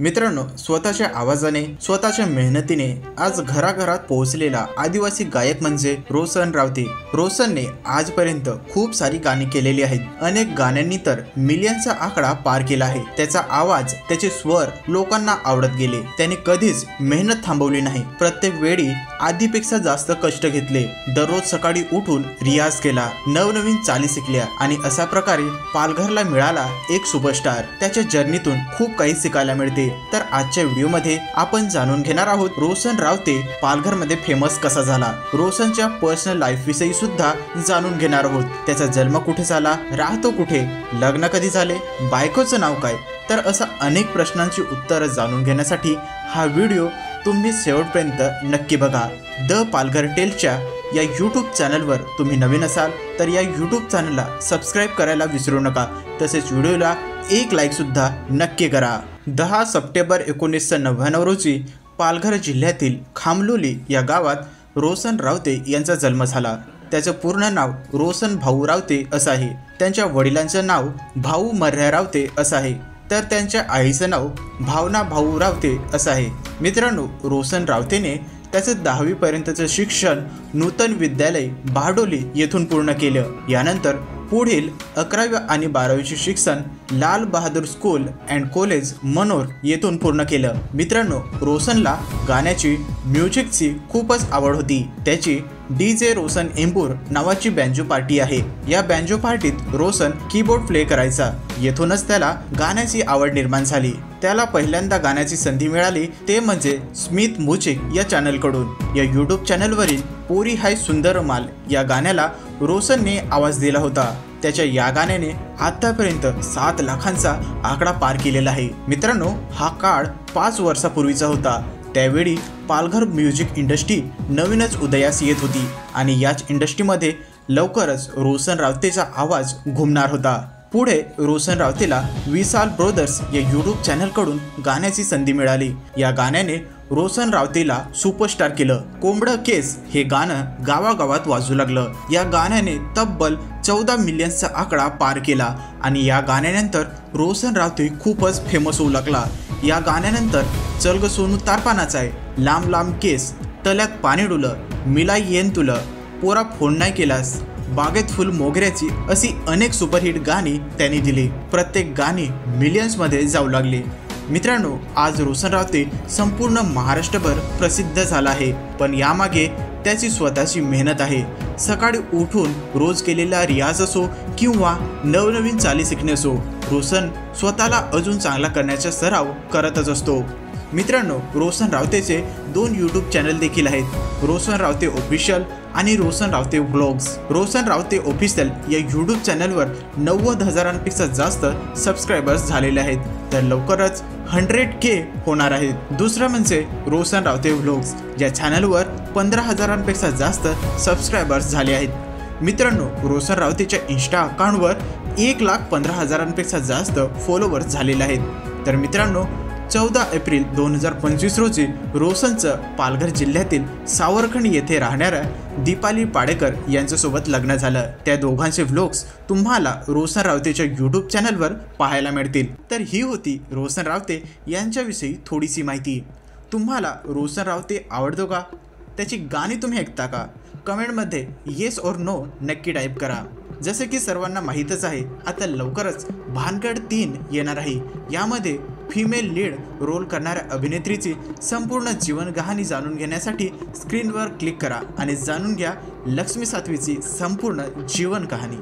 मित्रांनो, स्वतःच्या आवाजाने, स्वतःच्या मेहनतीने आज घराघरात पोहोचलेला आदिवासी गायक म्हणजे रोशन रावते। रोशनने आजपर्यंत खूप सारी गाणी केलेली आहेत। अनेक गाण्यांनी तर मिलियनचा आकडा पार केला आहे। त्याचा आवाज, त्याचे स्वर लोकांना आवडत गेले। त्याने कधीच मेहनत थांबवली नाही। प्रत्येक वेळी आधीपेक्षा जास्त कष्ट घेतले। दररोज सकाळी उठून रियाज केला, नवनवीन चाली शिकल्या आणि अशा प्रकारे पालघरला मिळाला एक सुपरस्टार। त्याच्या जर्नीतून खूप काही शिकायला मिळते। तर आजच्या व्हिडिओमध्ये आपण जाणून घेणार आहोत रोशन रावते पालघरमध्ये फेमस कसा झाला। रोशनच्या पर्सनल लाईफ विषयी सुद्धा जाणून घेणार आहोत। त्याचा जन्म कुठे झाला, राहतो कुठे, लग्न कधी झाले, बायकोचं नाव काय। तर अशा अनेक प्रश्नांची उत्तरं जाणून घेण्यासाठी हा व्हिडिओ तुम्ही शेवटपर्यंत नक्की बघा। द पालघर टेल्सच्या या यूट्यूब चॅनलवर तुम्ही नवीन असाल तर या यूट्यूब चॅनलला सबस्क्राईब करायला विसरू नका। तसेच व्हिडिओला एक लाईक सुद्धा नक्की करा। 10 सप्टेंबर 1999 रोजी पालघर जिल्ह्यातील खामलोली या गावात रोशन रावते यांचा जन्म झाला। त्याचं पूर्ण नाव रोशन भाऊ रावते असं आहे। त्यांच्या वडिलांचं नाव भाऊ मर्या रावते असं आहे, तर त्यांच्या आईचं नाव भावना भाऊ रावते असं आहे। मित्रांनो, रोशन रावतेने त्याचं 10वी पर्यंतचं शिक्षण नूतन विद्यालय बारडोली येथून पूर्ण केलं। यानंतर पुढील 11वी आणि 12वीचे शिक्षण Lal Bahadur school and college मनोर येथून पूर्ण केलं। मित्रांनो, रोशनला गाण्याची, म्युझिकची खूपच आवड होती। त्याची DJ रोशन एम्बूर नावाची बँजो पार्टी आहे। या बँजो पार्टीत रोशन कीबोर्ड प्ले करायचा। येथूनच त्याला गाण्याची आवड निर्माण झाली। त्याला पहिल्यांदा गाण्याची संधी मिळाली ते म्हणजे स्मिथ म्युझिक या चॅनलकडून। या यूट्यूब चॅनलवरील पोरी हाय सुंदर माल या गाण्याला रोशनने आवाज दिला होता। त्याच्या या गाण्याने आतापर्यंत 7 लाखांचा आकडा पार केलेला आहे। मित्रांनो, हा काळ 5 वर्षापूर्वीचा होता। त्यावेळी पालघर म्युझिक इंडस्ट्री नवीनच उदयास येत होती आणि याच इंडस्ट्रीमध्ये लवकरच रोशन रावतेचा आवाज घुमणार होता। पुढे रोशन रावतेला विशाल ब्रदर्स या यूट्यूब चॅनलकडून गाण्याची संधी मिळाली। या गाण्याने रोशन रावतेला सुपरस्टार केलं। कोंबडं केस हे गाणं गावागावात वाजू लागलं। या गाण्याने तब्बल 14 मिलियनचा आकडा पार केला आणि या गाण्यानंतर रोशन रावते खूपच फेमस होऊ लागला। या गाण्यानंतर चल ग सोनू तारपानाचा आहे, लांब लांब केस, तल्यात पाणी डुलं, मिला येन तुलं, पोरा फोन नाही केलास, बागेत फुल मोगऱ्याची अशी अनेक सुपरहिट गाणी त्यांनी दिली। प्रत्येक गाणी मिलियन्समध्ये जाऊ लागली। मित्रांनो, आज रोशन रावते संपूर्ण महाराष्ट्रभर प्रसिद्ध झाला आहे, पण यामागे त्याची स्वतःची मेहनत आहे। सकाळी उठून रोज केलेला रियाज असो किंवा नवनवीन चाली शिकणे असो, रोशन स्वतःला अजून चांगला करण्याचा सराव करतच असतो। मित्रांनो, रोशन रावतेचे 2 यूट्यूब चॅनल देखील आहेत, रोशन रावते ऑफिशियल आणि रोशन रावते व्लॉग्स। रोशन रावते ऑफिशियल या यूट्यूब चॅनलवर 90,000पेक्षा जास्त सबस्क्रायबर्स झालेले आहेत, तर लवकरच 100K होणार आहेत। दुसरं म्हणजे रोशन रावते व्लॉग्स, या चॅनलवर 15,000पेक्षा जास्त सबस्क्रायबर्स झाले आहेत। मित्रांनो, रोशन रावतेच्या इंस्टा अकाउंटवर 1,15,000पेक्षा जास्त फॉलोअर्स झालेले आहेत। तर मित्रांनो, 14 एप्रिल 2025 रोजी रोशनचं पालघर जिल्ह्यातील सावरखंड येथे राहणाऱ्या दीपाली पाडेकर यांच्यासोबत लग्न झालं। त्या दोघांचे व्लॉग्स तुम्हाला रोशन रावतेच्या यूट्यूब चॅनलवर पाहायला मिळतील। तर ही होती रोशन रावते यांच्याविषयी थोडीशी माहिती। तुम्हाला रोशन रावते आवडतो का? त्याची गाणी तुम्ही ऐकता का? कमेंटमध्ये येस और नो नक्की टाईप करा। जसे की सर्वांना माहीतच आहे, आता लवकरच भानगड 3 येणार आहे। यामध्ये फिमेल लीड रोल करणाऱ्या अभिनेत्रीची संपूर्ण जीवन कहाणी जाणून घेण्यासाठी स्क्रीनवर क्लिक करा आणि जाणून घ्या लक्ष्मी सातवीची संपूर्ण जीवन कहाणी।